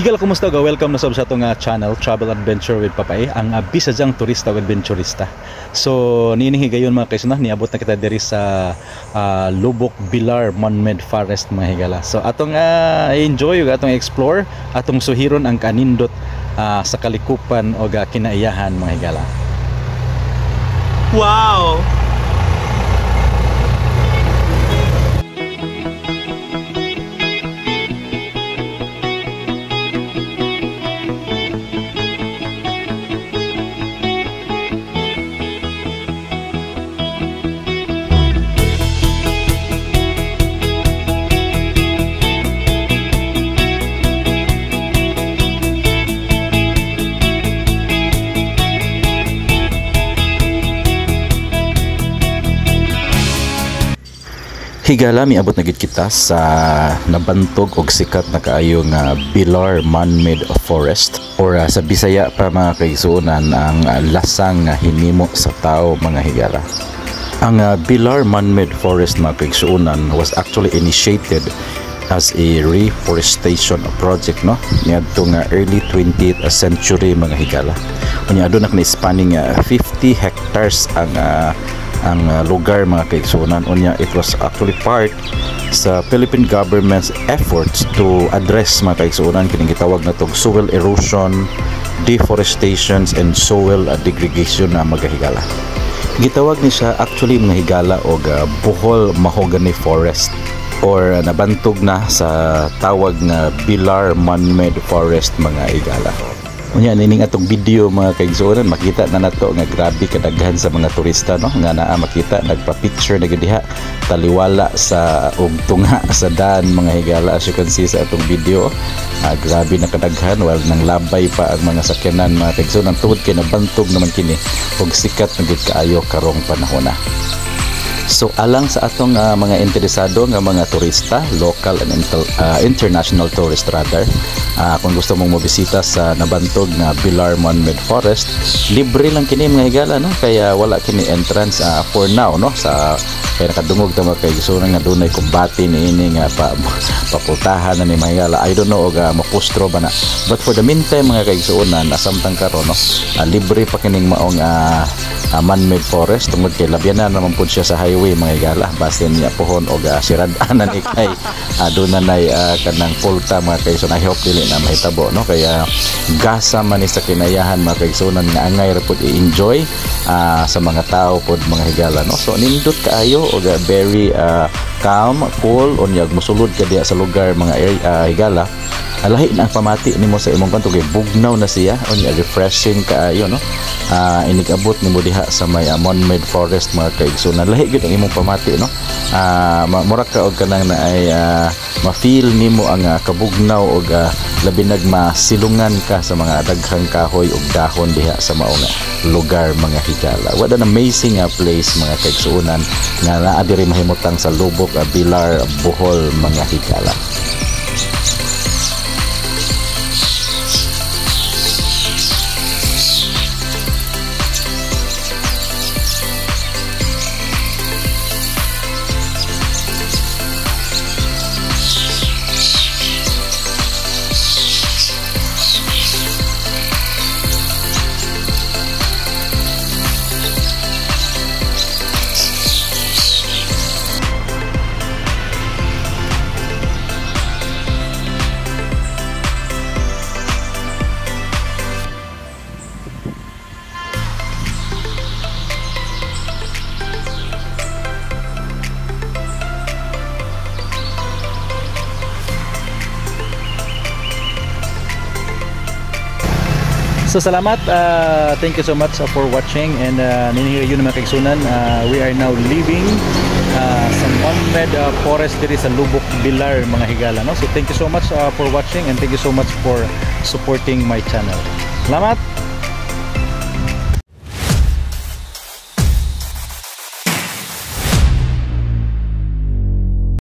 Higala, kumusta ga? Welcome na sa atong channel, Travel Adventure with Papay, ang bisajang turista o adventurista. So, niinihigayon mga kaisuna, niabot na kita diri sa Lubok Bilar Man-made Forest mga higala. So, atong enjoy, atong explore, atong suhiron ang kanindot sa kalikupan o kinaiyahan mga higala. Wow! Higala, miabot na gid kita sa nabantog og sikat na kaayo nga Bilar Man-made Forest or sa Bisaya pa mga kaigsuonan ang lasang nga hinimo sa tao mga higala. Ang Bilar Man-made Forest mga kaigsuonan was actually initiated as a reforestation project niadto nga early 20th century mga higala. Unya aduna na spanning 50 hectares ang lugar mga kaigsuonan. Unya it was actually part sa Philippine government's efforts to address mga kaigsuonan kining gitawag na tong soil erosion, deforestation and soil degradation na mga higala. Gitawag ni siya actually mga higala og Bohol Mahogany Forest or nabantog na sa tawag na Bilar Man-made Forest mga higala. Unya nining atong video mga kaigsuonan, makita na nato nga grabe kadaghan sa mga turista nga naa makita nagpa-picture na gid diha taliwala sa og tunga sa daan mga higala. As you can see sa atong video, grabe na kadaghan while nang labay pa ang mga sakyanan mga kaigsuonan tungod kay nabantog naman kini og sikat na gid kaayo karong panahon na. So alang sa atong mga interesado nga mga turista, local and international tourist rather, kung gusto mong mobisita sa nabantog na Bilar Man-made Forest, libre lang kini mga higala kaya wala kini entrance for now sa kaya nakadungog ta mga kaigsuonan nga dunay kumbati niini nga papultahan na ni mga higala. I don't know og mapustro ba na, but for the meantime mga kaigsuonan samtang karon libre pa kining maong man-made forest tungod kay labyan na naman pud siya sa highway mga higala. Basta niya pohon og sirad-anan ni kay aduna nay kanang pulta mga kaigsuonan. I hope dili na mahitabo kaya gasa man ni sa kinayahan mga kaigsuonan nga angay ra pud i-enjoy sa mga tao pud mga higala so nindot kaayo og very calm, cool unyag mosulod ka diha sa lugar mga higala. Lahi na ang pamati nimo sa imong kanto kay bugnaw na siya unya refreshing kaayo inigabot nimo diha sa may man-made forest mga kaigsuonan. Lahi gyud ang imong pamati mura ka og kanang naay ma-feel nimo ang kabugnaw og labi nagmasilungan ka sa mga daghang kahoy ug dahon diha sa maong lugar mga higala. What an amazing place mga kaigsuonan nga naa diri mahimutang sa Lubok Bilar, Bohol mga higala. So salamat, thank you so much for watching and ninihira yun mga kaigsuonan, we are now leaving sa man-made forest diri sa Lubok Bilar mga higala so thank you so much for watching and thank you so much for supporting my channel. Salamat.